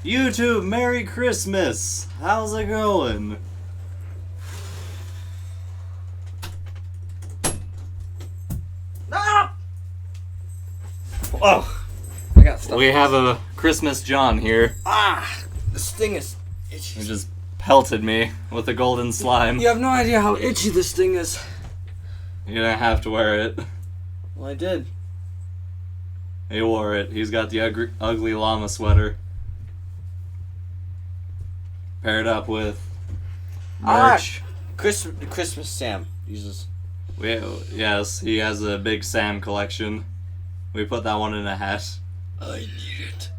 YouTube, Merry Christmas! How's it going? Ah! Oh, I got stuff. We have a Christmas John here. Ah, this thing is itchy. He just pelted me with the golden slime. You have no idea how itchy this thing is. You're gonna have to wear it. Well, I did. He wore it. He's got the ugly llama sweater. Paired up with merch. Christmas Sam uses. Yes, he has a big Sam collection. We put that one in a hat. I need it.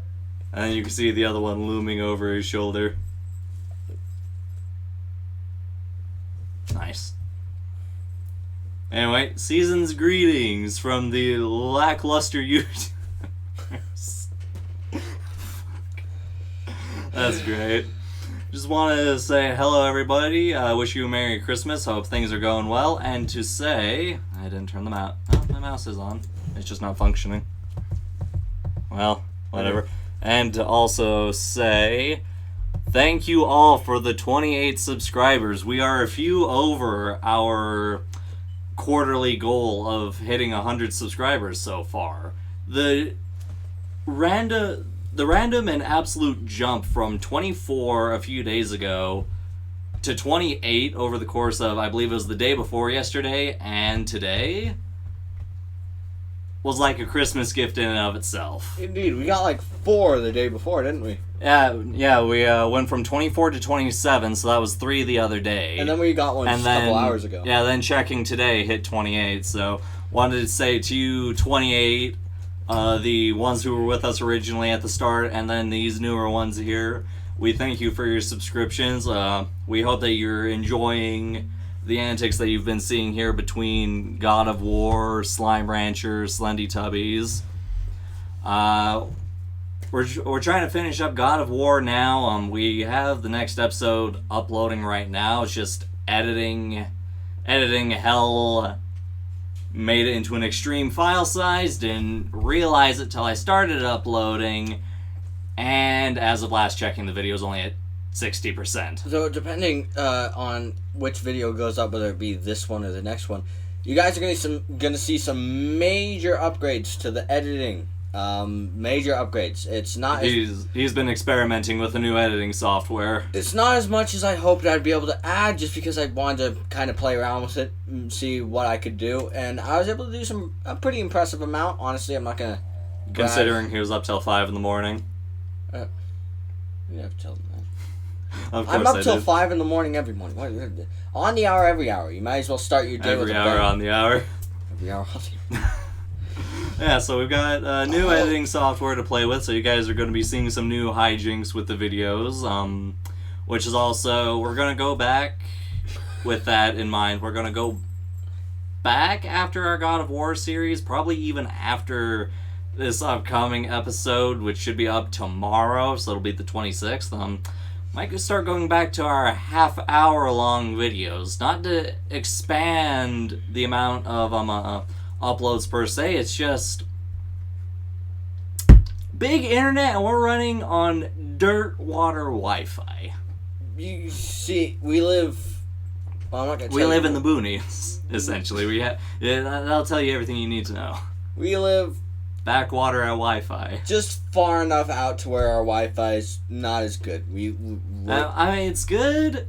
And then you can see the other one looming over his shoulder. Nice. Anyway, season's greetings from the lackluster youth. That's great. Just wanted to say hello, everybody. Wish you a Merry Christmas. Hope things are going well. And to say, I didn't turn them out. Oh, my mouse is on. It's just not functioning. Well, whatever. And to also say, thank you all for the 28 subscribers. We are a few over our quarterly goal of hitting 100 subscribers so far. The random and absolute jump from 24 a few days ago to 28 over the course of, I believe it was the day before yesterday and today, was like a Christmas gift in and of itself. Indeed, we got like 4 the day before, didn't we? Yeah, we went from 24 to 27, so that was 3 the other day. And then we got one just a couple hours ago. Yeah, then checking today hit 28, so wanted to say to you 28, the ones who were with us originally at the start, and then these newer ones here, we thank you for your subscriptions. We hope that you're enjoying the antics that you've been seeing here between God of War, Slime Rancher, Slendy Tubbies. We're trying to finish up God of War now. We have the next episode uploading right now. It's just editing hell made it into an extreme file size. Didn't realize it till I started uploading, and as of last checking, the video is only at 60%. So depending on which video goes up, whether it be this one or the next one, you guys are gonna see some major upgrades to the editing. Major upgrades. It's not. He's been experimenting with a new editing software. It's not as much as I hoped I'd be able to add, just because I wanted to kind of play around with it and see what I could do, and I was able to do a pretty impressive amount. Honestly, I'm not gonna. Considering he was up till 5 in the morning. You have to tell them that. Of course I'm up till did. 5 in the morning every morning. On the hour, every hour. You might as well start your day with a bang. Every hour on the hour. Every hour on the hour. Yeah, so we've got new editing software to play with, so you guys are going to be seeing some new hijinks with the videos, which is also, we're going to go back with that in mind. We're going to go back after our God of War series, probably even after this upcoming episode, which should be up tomorrow, so it'll be the 26th. Might start going back to our half-hour-long videos, not to expand the amount of uploads per se. It's just big internet, and we're running on dirt water Wi-Fi. You see, we live. Well, I'm not gonna. We live in the boonies, essentially. That'll tell you everything you need to know. We live backwater at Wi-Fi. Just far enough out to where our Wi-Fi is not as good. I mean, it's good,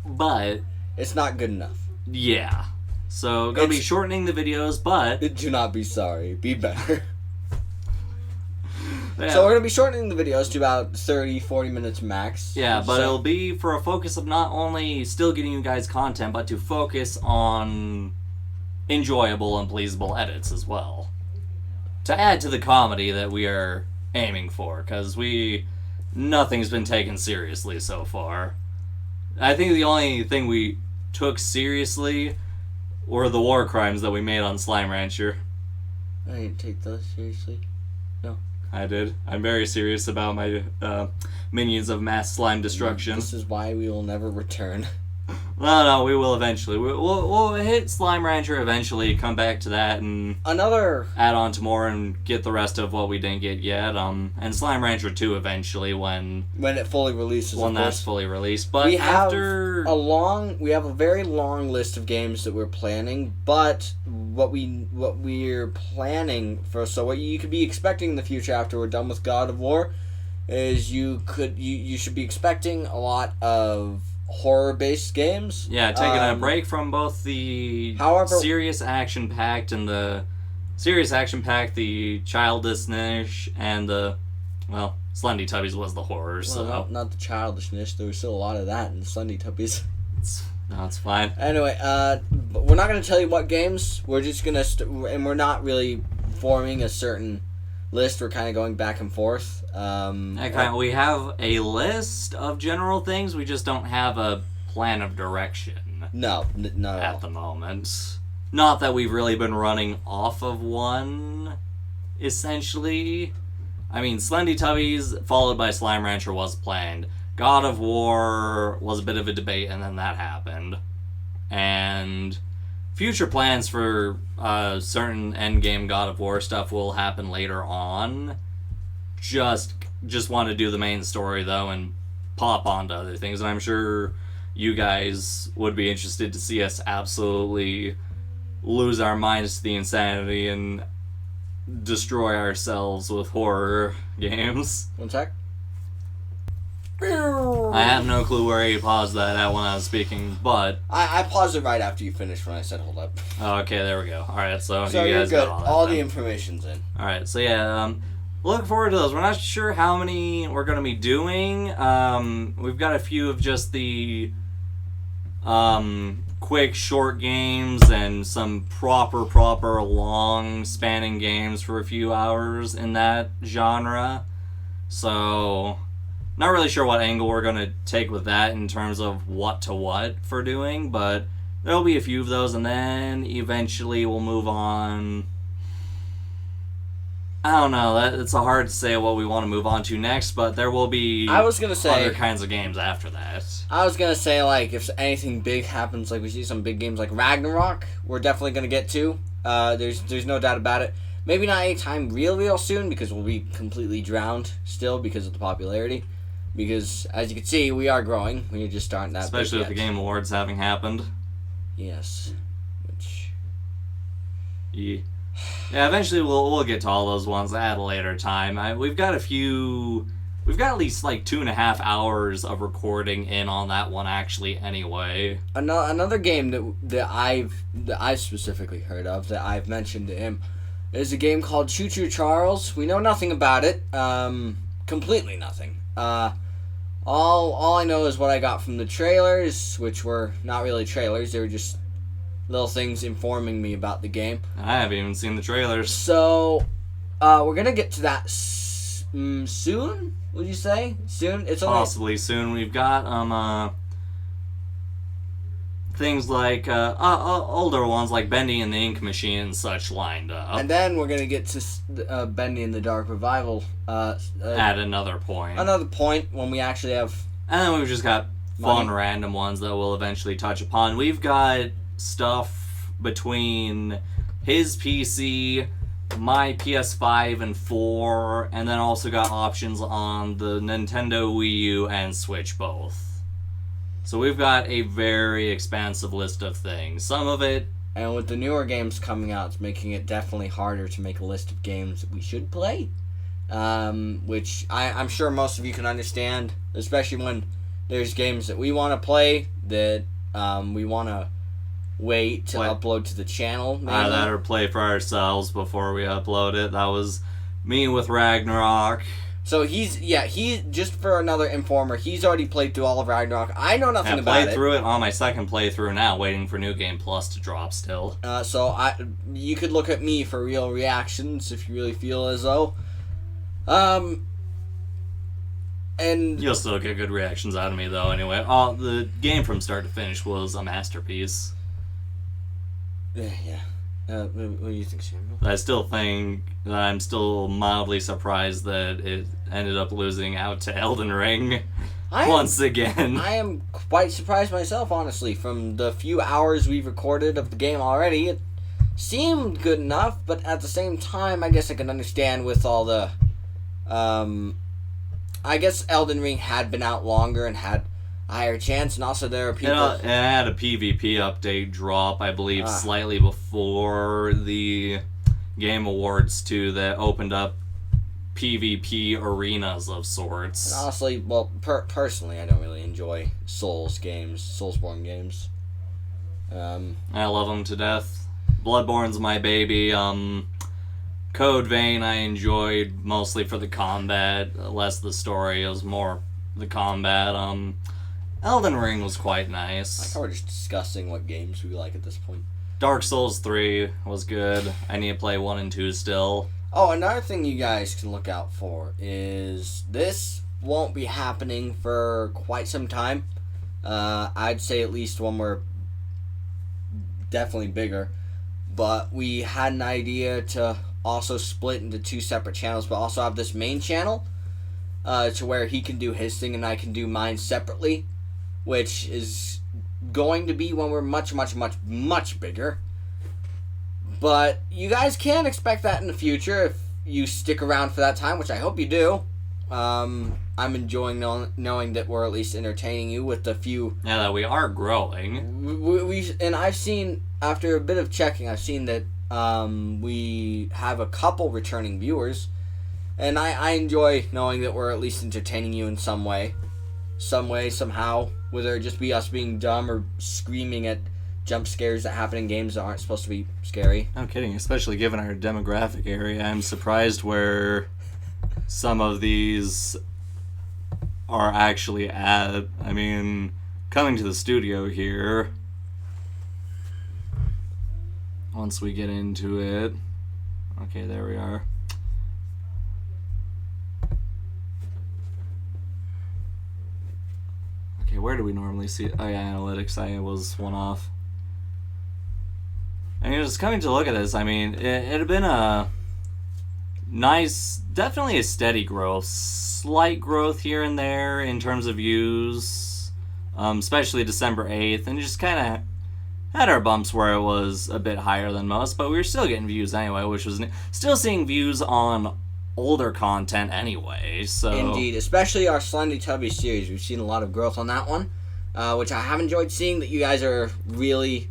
but it's not good enough. Yeah. So, gonna be shortening the videos, but do not be sorry. Be better. Yeah. So we're gonna be shortening the videos to about 30-40 minutes max. Yeah, but it'll be for a focus of not only still getting you guys content, but to focus on enjoyable and pleasable edits as well. To add to the comedy that we are aiming for, because nothing's been taken seriously so far. I think the only thing we took seriously were the war crimes that we made on Slime Rancher. I didn't take those seriously. No. I did. I'm very serious about my minions of mass slime destruction. This is why we will never return. No, we will eventually. We'll hit Slime Rancher eventually, come back to that, and Another add on to more and get the rest of what we didn't get yet. And Slime Rancher 2 eventually when it fully releases. When of that's course. fully released. But we after have a very long list of games that we're planning, but what we're planning for, so what you could be expecting in the future after we're done with God of War is you should be expecting a lot of horror-based games. Yeah, taking a break from both the serious action-packed and the childishness and the, well, Slendy Tubbies was the horror, so... Well, not the childishness. There was still a lot of that in Slendy Tubbies. It's fine. Anyway, we're not going to tell you what games. We're just going to... and we're not really forming a certain list. We're kind of going back and forth. We have a list of general things. We just don't have a plan of direction. No, not at the moment. Not that we've really been running off of one, essentially. I mean, Slendy Tubbies followed by Slime Rancher was planned. God of War was a bit of a debate, and then that happened. And future plans for certain endgame God of War stuff will happen later on. Just want to do the main story, though, and pop onto other things. And I'm sure you guys would be interested to see us absolutely lose our minds to the insanity and destroy ourselves with horror games. One sec. I have no clue where you paused that at when I was speaking, but... I paused it right after you finished when I said hold up. Oh, okay, there we go. Alright, so you you're guys good. got all that. The information's in. Alright, so yeah, look forward to those. We're not sure how many we're going to be doing. We've got a few of just the quick, short games and some proper long spanning games for a few hours in that genre. So, not really sure what angle we're going to take with that in terms of what to what for doing, but there'll be a few of those, and then eventually we'll move on. I don't know, it's hard to say what we want to move on to next, but there will be other kinds of games after that. I was going to say, like, if anything big happens, like we see some big games like Ragnarok, we're definitely going to get to. There's no doubt about it. Maybe not anytime real soon, because we'll be completely drowned still because of the popularity. Because, as you can see, we are growing. We're just starting that. Especially with the Game Awards having happened. Yes. Which... Yeah, eventually we'll get to all those ones at a later time. We've got at least like 2.5 hours of recording in on that one actually anyway. Another game that I've specifically heard of, that I've mentioned to him, is a game called Choo Choo Charles. We know nothing about it. Completely nothing. All I know is what I got from the trailers, which were not really trailers. They were just little things informing me about the game. I haven't even seen the trailers. So, we're gonna get to that soon. Would you say soon? It's possibly soon. We've got things like older ones like Bendy and the Ink Machine and such lined up. And then we're gonna get to Bendy and the Dark Revival at another point. Another point when we actually have. And then we've just got fun random ones that we'll eventually touch upon. We've got stuff between his PC, my PS5 and 4, and then also got options on the Nintendo Wii U and Switch both. So we've got a very expansive list of things. Some of it... And with the newer games coming out, it's making it definitely harder to make a list of games that we should play. Which I'm sure most of you can understand, especially when there's games that we want to play that we want to wait to upload to the channel. That or play for ourselves before we upload it. That was me with Ragnarok. So he just for another informer, he's already played through all of Ragnarok. I know nothing about it. I played through it on my second playthrough now, waiting for New Game Plus to drop still. So you could look at me for real reactions if you really feel as though. And you'll still get good reactions out of me though anyway. The game from start to finish was a masterpiece. Yeah. What do you think, Samuel? I still think that I'm still mildly surprised that it ended up losing out to Elden Ring. once again. I am quite surprised myself, honestly. From the few hours we've recorded of the game already, it seemed good enough, but at the same time, I guess I can understand with all the... I guess Elden Ring had been out longer and had a higher chance, and also there are people... It had a PvP update drop, I believe, slightly before the Game Awards, too, that opened up PvP arenas of sorts. And honestly, well, personally, I don't really enjoy Soulsborne games. I love them to death. Bloodborne's my baby. Code Vein I enjoyed mostly for the combat, less the story. It was more the combat. Elden Ring was quite nice. I thought we're just discussing what games we like at this point. Dark Souls 3 was good. I need to play 1 and 2 still. Oh, another thing you guys can look out for is this won't be happening for quite some time. I'd say at least when we're definitely bigger. But we had an idea to also split into 2 separate channels, but also have this main channel to where he can do his thing and I can do mine separately, which is going to be when we're much, much, much, much bigger. But you guys can expect that in the future if you stick around for that time, which I hope you do. I'm enjoying knowing that we're at least entertaining you with the few... Yeah, that we are growing. And I've seen, after a bit of checking, I've seen that we have a couple returning viewers. And I enjoy knowing that we're at least entertaining you in some way. Somehow. Whether it just be us being dumb or screaming at jump scares that happen in games that aren't supposed to be scary. No kidding, especially given our demographic area. I'm surprised where some of these are actually at. I mean, coming to the studio here, once we get into it. Okay, there we are. Okay, where do we normally see it? Oh yeah, analytics. I was one off. And just coming to look at this, I mean, it had been a nice, definitely a steady growth. Slight growth here and there in terms of views, especially December 8th, and just kind of had our bumps where it was a bit higher than most, but we were still getting views anyway, which was still seeing views on older content anyway, so... Indeed, especially our Slendy Tubby series. We've seen a lot of growth on that one, which I have enjoyed seeing that you guys are really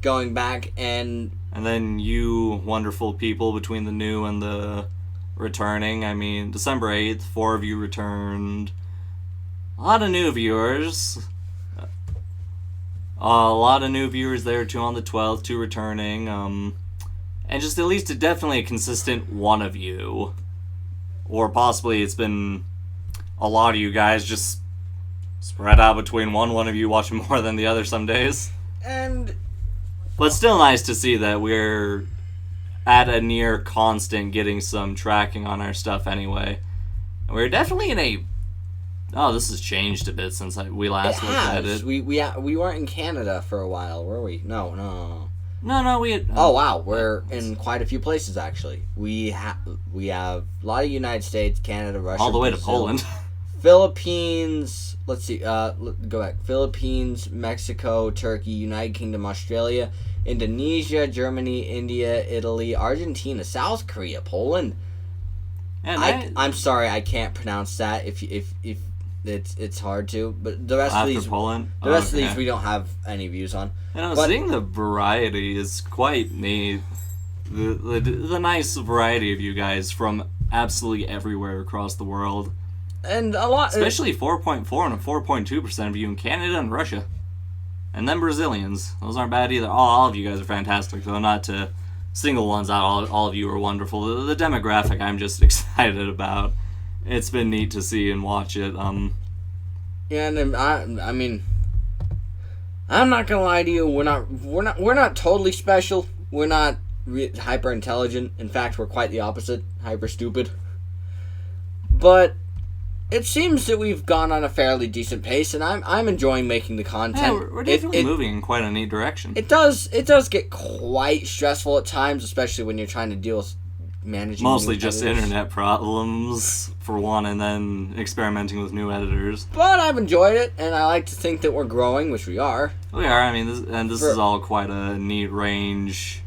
going back and then you wonderful people between the new and the returning. I mean, December 8th, 4 of you returned. A lot of new viewers. A lot of new viewers there, 2 on the 12th, 2 returning. And just at least definitely a consistent one of you. Or possibly it's been a lot of you guys just spread out between one of you watching more than the other some days. And... But still nice to see that we're at a near constant getting some tracking on our stuff anyway. And we're definitely in a... Oh, this has changed a bit since we last looked at it. We weren't in Canada for a while, were we? No, we had... Oh, wow. We're in quite a few places, actually. We have a lot of United States, Canada, Russia, all the way Brazil, to Poland. Philippines... Let's see. Go back. Philippines, Mexico, Turkey, United Kingdom, Australia, Indonesia, Germany, India, Italy, Argentina, South Korea, Poland. And I'm sorry, I can't pronounce that. If it's hard to, but the rest of these Poland? The rest of these we don't have any views on. And seeing the variety is quite neat. The nice variety of you guys from absolutely everywhere across the world. And a lot... Especially 4.4 and 4.2% of you in Canada and Russia. And then Brazilians. Those aren't bad either. All of you guys are fantastic, though. Not to single ones out. All of you are wonderful. The demographic I'm just excited about. It's been neat to see and watch it. Yeah, and I mean... I'm not gonna lie to you. We're not totally special. We're not hyper intelligent. In fact, we're quite the opposite. Hyper stupid. But... It seems that we've gone on a fairly decent pace, and I'm enjoying making the content. Yeah, we're definitely moving in quite a neat direction. It does get quite stressful at times, especially when you're trying to deal with managing. Mostly new just editors. internet problems, for one, and then experimenting with new editors. But I've enjoyed it, and I like to think that we're growing, which we are. We are, I mean, this is all quite a neat range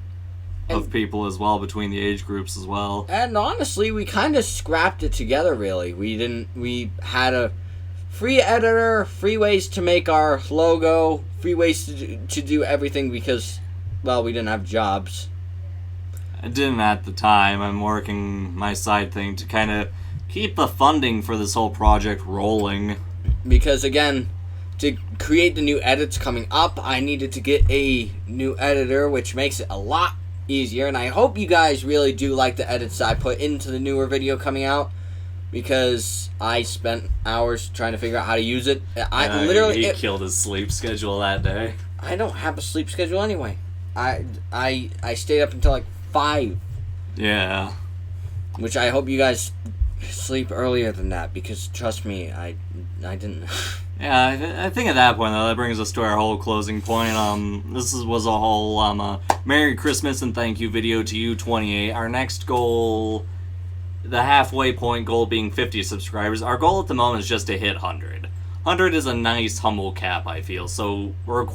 of And- people as well, between the age groups as well. And honestly, we kind of scrapped it together, really. We had a free editor, free ways to make our logo, free ways to do everything because, well, we didn't have jobs. I didn't at the time. I'm working my side thing to kind of keep the funding for this whole project rolling. Because, again, to create the new edits coming up, I needed to get a new editor, which makes it a lot easier. And I hope you guys really do like the edits I put into the newer video coming out, because I spent hours trying to figure out how to use it. He killed his sleep schedule that day. I don't have a sleep schedule anyway. I stayed up until like 5, Yeah. which I hope you guys sleep earlier than that, because trust me, I didn't. Yeah, I think at that point, though, that brings us to our whole closing point. Was a whole Merry Christmas and thank you video to you, 28. Our next goal, the halfway point goal being 50 subscribers. Our goal at the moment is just to hit 100. 100 is a nice, humble cap, I feel. So we're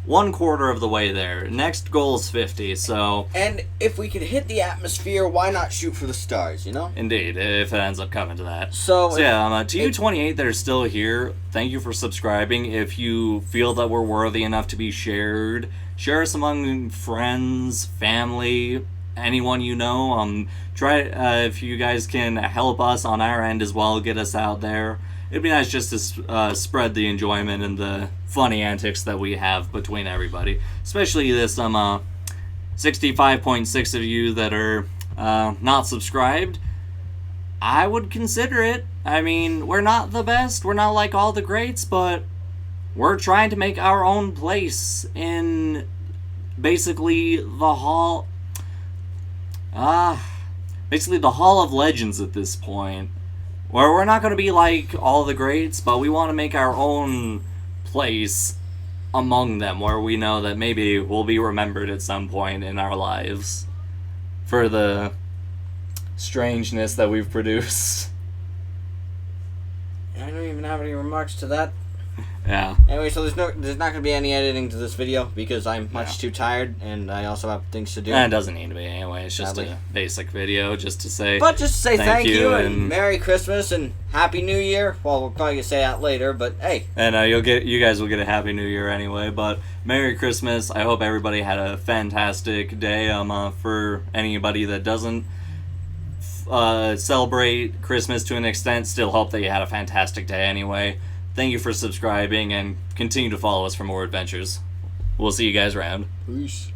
one quarter of the way there. Next goal is 50, so... And if we could hit the atmosphere, why not shoot for the stars, you know? Indeed, if it ends up coming to that. So yeah, to you 28 that are still here, thank you for subscribing. If you feel that we're worthy enough to be shared, share us among friends, family, anyone you know. Try if you guys can help us on our end as well, get us out there. It'd be nice just to spread the enjoyment and the funny antics that we have between everybody. Especially this 65.6 of you that are not subscribed. I would consider it. I mean, we're not the best. We're not like all the greats, but we're trying to make our own place in basically the hall. Basically the Hall of Legends at this point. Where we're not going to be like all the greats, but we want to make our own place among them, where we know that maybe we'll be remembered at some point in our lives for the strangeness that we've produced. I don't even have any remarks to that. Yeah. Anyway, so there's not going to be any editing to this video because I'm much too tired and I also have things to do. And it doesn't need to be anyway. It's just Sadly. a basic video just to say. But just to say thank you and and Merry Christmas and Happy New Year. Well, we're probably going to say that later, but hey. And you guys will get a Happy New Year anyway. But Merry Christmas. I hope everybody had a fantastic day. For anybody that doesn't celebrate Christmas to an extent, still hope that you had a fantastic day anyway. Thank you for subscribing and continue to follow us for more adventures. We'll see you guys around. Peace.